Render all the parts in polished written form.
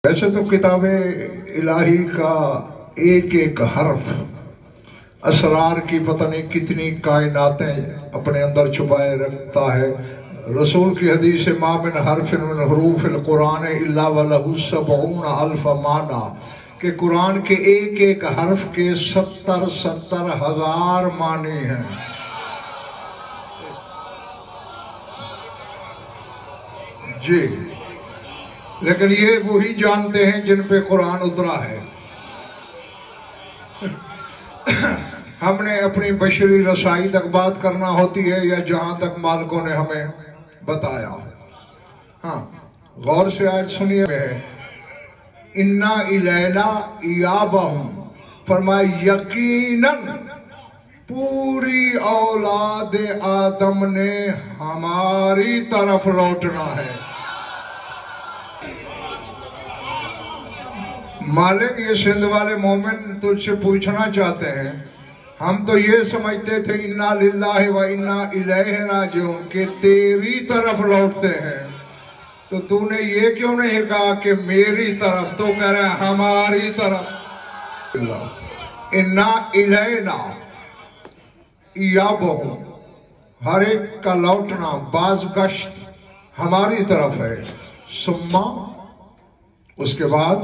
ویسے تو کتاب الہی کا ایک ایک حرف اسرار کی پتہ نہیں کتنی کائناتیں اپنے اندر چھپائے رکھتا ہے۔ رسول کی حدیث ما من حرف من حروف القرآن الا ولہ 70,000 معنی کہ قرآن کے ایک ایک حرف کے 70,000 معنی ہیں۔ جی لیکن یہ وہی جانتے ہیں جن پہ قرآن اترا ہے۔ ہم نے اپنی بشری رسائی تک بات کرنا ہوتی ہے یا جہاں تک مالکوں نے ہمیں بتایا۔ ہاں غور سے آیت سنیے ہے اِنَّا إِلَيْنَا إِيَابَهُمْ فرمایا یقیناً پوری اولاد آدم نے ہماری طرف لوٹنا ہے۔ مالک یہ سندھ والے مومن تجھ سے پوچھنا چاہتے ہیں، ہم تو یہ سمجھتے تھے اِنَّا لِلَّهِ وَإِنَّا إِلَيْهِ رَاجِعُونَ کہ تیری طرف لوٹتے ہیں، تو تو نے یہ کیوں نہیں کہا کہ میری طرف؟ تو کہہ رہا ہے ہماری طرف۔ اِنَّا إِلَيْنَا إِيَابَهُمْ ہر ایک کا لوٹنا باز گشت ہماری طرف ہے۔ ثم اس کے بعد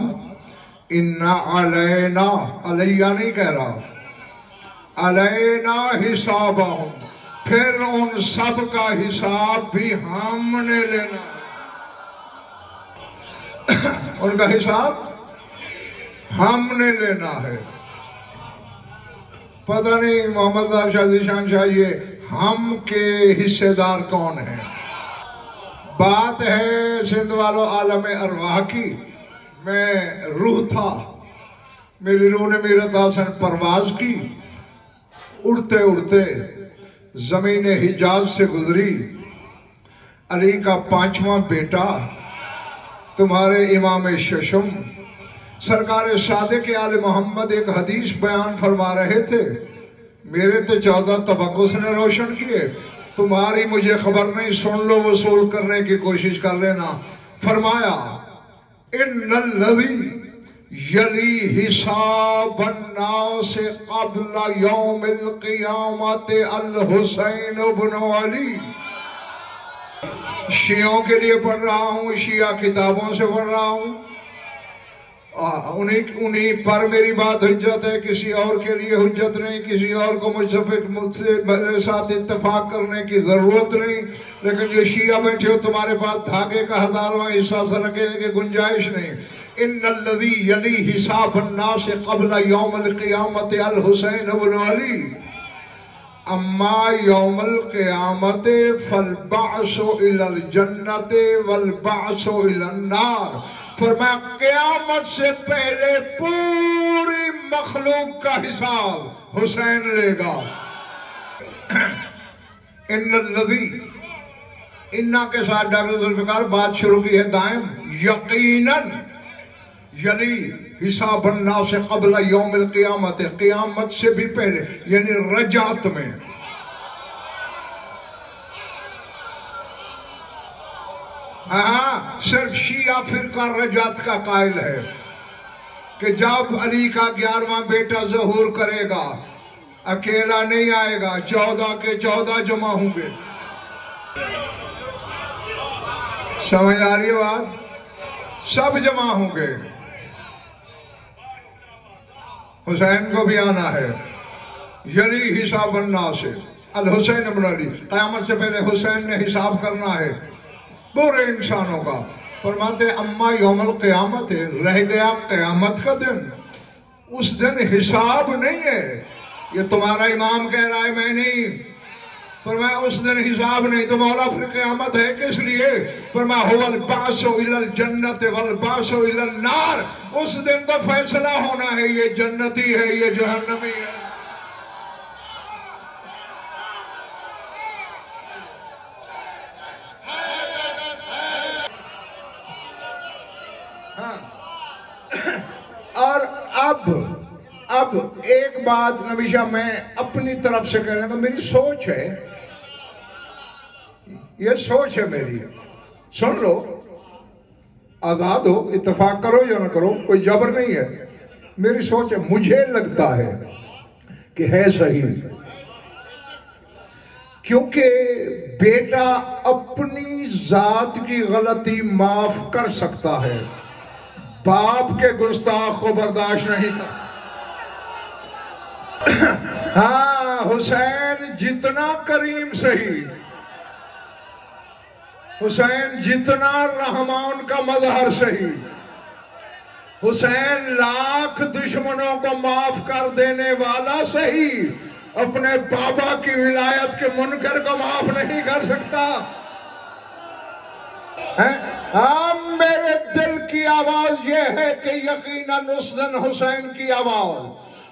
اِنَّا عَلَيْنَا علیہ نہیں کہہ رہا، علینا حسابہم پھر ان سب کا حساب بھی ہم نے لینا ہے۔ ان کا حساب ہم نے لینا ہے۔ پتہ نہیں محمد شاہ ذیشان شاہ یہ ہم کے حصے دار کون ہیں؟ بات ہے سندھ والوں عالم ارواح کی۔ میں روح تھا، میری روح نے میرے داسن پرواز کی، اڑتے اڑتے زمین حجاز سے گزری۔ علی کا 5واں بیٹا تمہارے امام ششم سرکار صادق آل محمد ایک حدیث بیان فرما رہے تھے، میرے تو 14 تبقس نے روشن کیے، تمہاری مجھے خبر نہیں، سن لو وصول کرنے کی کوشش کر لینا۔ فرمایا ان الذی یلی حساب الناس قبل یوم القیامت الحسین بن علی۔ شیعوں کے لیے پڑھ رہا ہوں، شیعہ کتابوں سے پڑھ رہا ہوں، انہی پر میری بات حجت ہے، کسی اور کے لیے حجت نہیں، کسی اور کو مجھ سے میرے ساتھ اتفاق کرنے کی ضرورت نہیں۔ لیکن جو شیعہ بیٹھے ہو تمہارے پاس دھاگے کا 1000واں حصہ سرکنے کی گنجائش نہیں۔ ان الذی یلی حساب الناس قبل یوم القیامت الحسین بن علی اما یوم القیامت فالبعث الی الجنت والبعث الی النار۔ فرمایا قیامت سے پہلے پوری مخلوق کا حساب حسین لے گا۔ ان الذی انا کے ساتھ ڈاکٹر ذوالفقار بات شروع کی ہے دائم، یقیناً یلی حساب الناس قبل یوم القیامت قیامت سے بھی پہلے یعنی رجعت میں۔ ہاں صرف شیعہ فرقہ رجعت کا قائل ہے کہ جب علی کا 11واں بیٹا ظہور کرے گا اکیلا نہیں آئے گا، 14 کے 14 جمع ہوں گے۔ سمجھ آ رہی ہے بات؟ سب جمع ہوں گے، حسین کو بھی آنا ہے۔ یلی حساب الناس الحسین بن علی قیامت سے پہلے حسین نے حساب کرنا ہے پورے انسانوں کا۔ فرماتے اما یوم القیامت رہ گیا قیامت کا دن، اس دن حساب نہیں ہے۔ یہ تمہارا امام کہہ رہا ہے، میں نہیں۔ فرمایا اس دن حساب نہیں، تو مولا پھر قیامت ہے کس لیے؟ فرمایا هو البعث الى الجنت والبعث الى النار۔ اس دن تو فیصلہ ہونا ہے، یہ جنتی ہے یہ جہنمی ہے۔ اور اب ایک بات نبی شاہ میں اپنی طرف سے کہنے کا، میری سوچ ہے، یہ سوچ ہے میری، سن لو۔ آزاد ہو، اتفاق کرو یا نہ کرو، کوئی جبر نہیں ہے. میری سوچ ہے، مجھے لگتا ہے کہ ہے صحیح، کیونکہ بیٹا اپنی ذات کی غلطی معاف کر سکتا ہے، باپ کے گستاخ کو برداشت نہیں کرتا. ہاں، حسین جتنا کریم صحیح، حسین جتنا رحمان کا مظہر صحیح، حسین لاکھ دشمنوں کو معاف کر دینے والا صحیح، اپنے بابا کی ولایت کے منکر کو معاف نہیں کر سکتا. ہاں، میرے دل کی آواز یہ ہے کہ یقیناً اس دن حسین کی آواز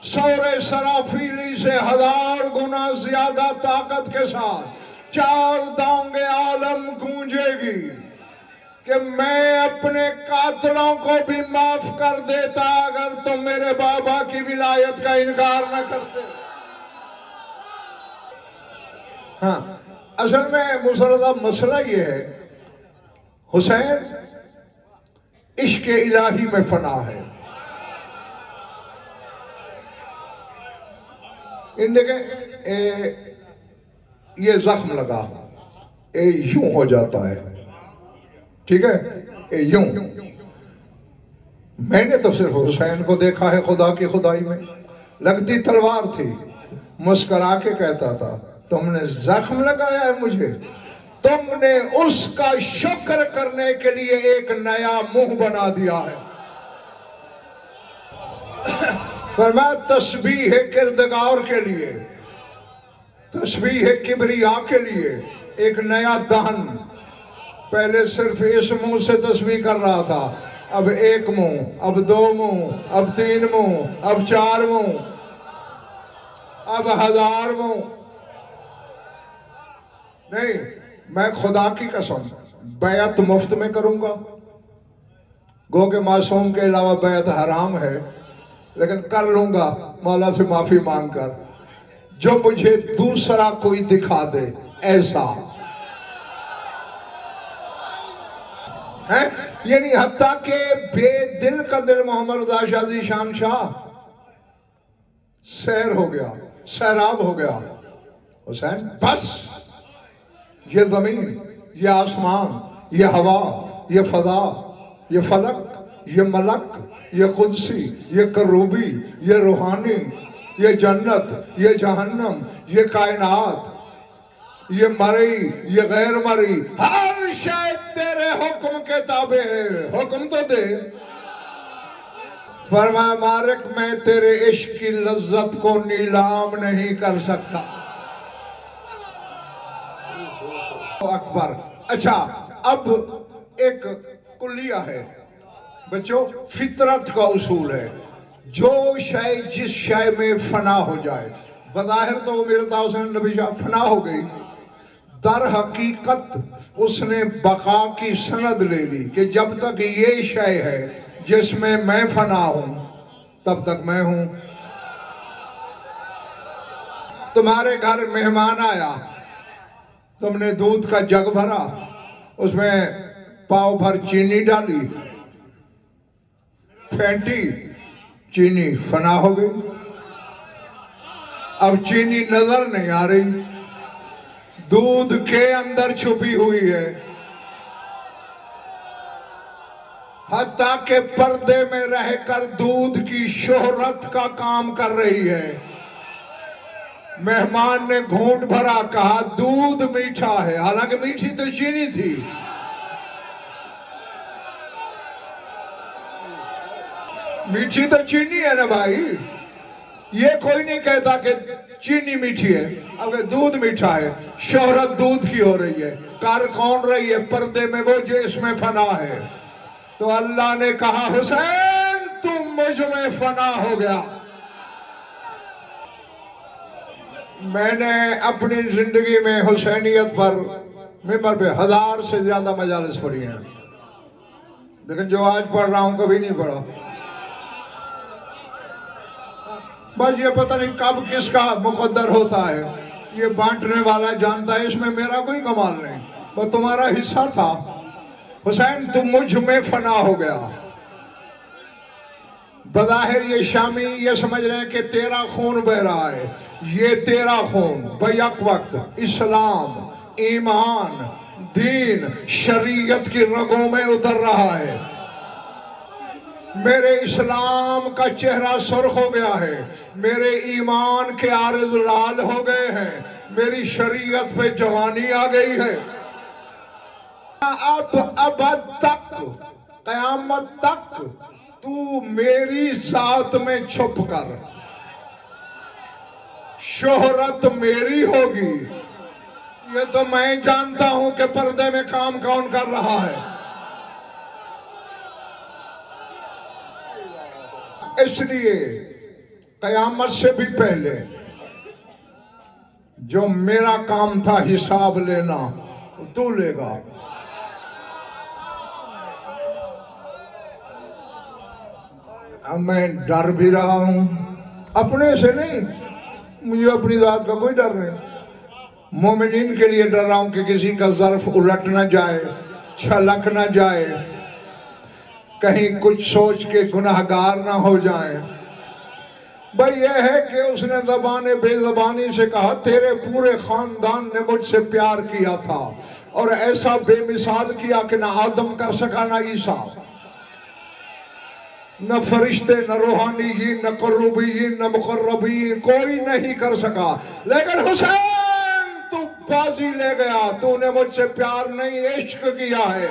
سور سرافیلی سے 1000 گنا زیادہ طاقت کے ساتھ 4 دانگ عالم گونجے گی کہ میں اپنے قاتلوں کو بھی معاف کر دیتا اگر تم میرے بابا کی ولایت کا انکار نہ کرتے. ہاں، اصل میں مسردہ مسئلہ یہ ہے، حسین عشق الہی میں فنا ہے. ان دیکھیں، یہ زخم لگا، یوں ہو جاتا ہے، ٹھیک ہے، یوں. میں نے تو صرف حسین کو دیکھا ہے خدا کی خدائی میں، لگتی تلوار تھی، مسکرا کے کہتا تھا تم نے زخم لگایا ہے مجھے، تم نے اس کا شکر کرنے کے لیے ایک نیا منہ بنا دیا ہے. فرمایا تسبیح کردگار کے لیے، تسبیح کبریا کے لیے ایک نیا دہن. پہلے صرف اس منہ سے تسبیح کر رہا تھا، اب 1 منہ، اب 2 منہ، اب 3 منہ، اب 4 منہ، اب 1000 منہ. نہیں، میں خدا کی قسم بیعت مفت میں کروں گا، گو کہ معصوم کے علاوہ بیعت حرام ہے، لیکن کر لوں گا مولا سے معافی مانگ کر، جو مجھے دوسرا کوئی دکھا دے ایسا ہے. یعنی حتیٰ کہ بے دل کا دل محمد رضا شاہ زی شان شاہ سیر ہو گیا، سیراب ہو گیا. حسین بس، یہ زمین، یہ آسمان، یہ ہوا، یہ فضا، یہ فلک، یہ ملک، یہ قدسی، یہ کروبی، یہ روحانی، یہ جنت، یہ جہنم، یہ کائنات، یہ مری، یہ غیر مری، ہر شے تیرے حکم کے تابع ہے. حکم تو دے. فرمایا مالک میں تیرے عشق کی لذت کو نیلام نہیں کر سکتا. اکبر. اچھا، اب ایک کلیہ ہے بچوں، فطرت کا اصول ہے، جو شے جس شے میں فنا ہو جائے، بظاہر تو میرتا حسین نبی شاہ فنا ہو گئی، در حقیقت اس نے بقا کی سند لے لی کہ جب تک یہ شے ہے جس میں میں فنا ہوں تب تک میں ہوں. تمہارے گھر مہمان آیا، تم نے دودھ کا جگ بھرا، اس میں پاؤ بھر چینی ڈالی، پھینٹی، چینی فنا ہو گئی. اب چینی نظر نہیں آ رہی، دودھ کے اندر چھپی ہوئی ہے، حتیٰ کہ پردے میں رہ کر دودھ کی شہرت کا کام کر رہی ہے. مہمان نے گھونٹ بھرا، کہا دودھ میٹھا ہے، حالانکہ میٹھی تو چینی تھی. میٹھی تو چینی ہے نا بھائی، یہ کوئی نہیں کہتا کہ چینی میٹھی ہے، اب دودھ میٹھا ہے. شہرت دودھ کی ہو رہی ہے، کر کون رہی ہے؟ پردے میں وہ جو اس میں فنا ہے. تو اللہ نے کہا حسین تم مجھ میں فنا ہو گیا. میں نے اپنی زندگی میں حسینیت پر ممبر پہ 1000 سے زیادہ مجالس پڑھی ہیں، لیکن جو آج پڑھ رہا ہوں کبھی نہیں پڑھا. بس یہ پتہ نہیں کب کس کا مقدر ہوتا ہے، یہ بانٹنے والا جانتا ہے، اس میں میرا کوئی کمال نہیں، بس تمہارا حصہ تھا. حسین تو مجھ میں فنا ہو گیا. بظاہر یہ شامی یہ سمجھ رہے ہیں کہ تیرا خون بہ رہا ہے. یہ تیرا خون بیک وقت اسلام، ایمان، دین، شریعت کی رگوں میں اتر رہا ہے. میرے اسلام کا چہرہ سرخ ہو گیا ہے، میرے ایمان کے عارض لال ہو گئے ہیں، میری شریعت پہ جوانی آ گئی ہے. اب ابد تک، قیامت تک تو میری ذات میں چھپ کر، شہرت میری ہوگی. یہ تو میں جانتا ہوں کہ پردے میں کام کون کر رہا ہے. اس لیے قیامت سے بھی پہلے جو میرا کام تھا حساب لینا، تو لے گا. اب میں ڈر بھی رہا ہوں، اپنے سے نہیں، مجھے اپنی ذات کا کوئی ڈر نہیں. مومنین کے لیے ڈر رہا ہوں کہ کسی کا ظرف الٹ نہ جائے، چھلک نہ جائے، کہیں کچھ سوچ کے گناہگار نہ ہو جائیں. بھئی یہ ہے کہ اس نے زبان بے زبانی سے کہا تیرے پورے خاندان نے مجھ سے پیار کیا تھا اور ایسا بے مثال کیا کہ نہ آدم کر سکا نہ عیسیٰ، نہ فرشتے، نہ روحانیین، نہ قربیین، نہ مقربین، کوئی نہیں کر سکا. لیکن حسین تو بازی لے گیا، تو نے مجھ سے پیار نہیں عشق کیا ہے.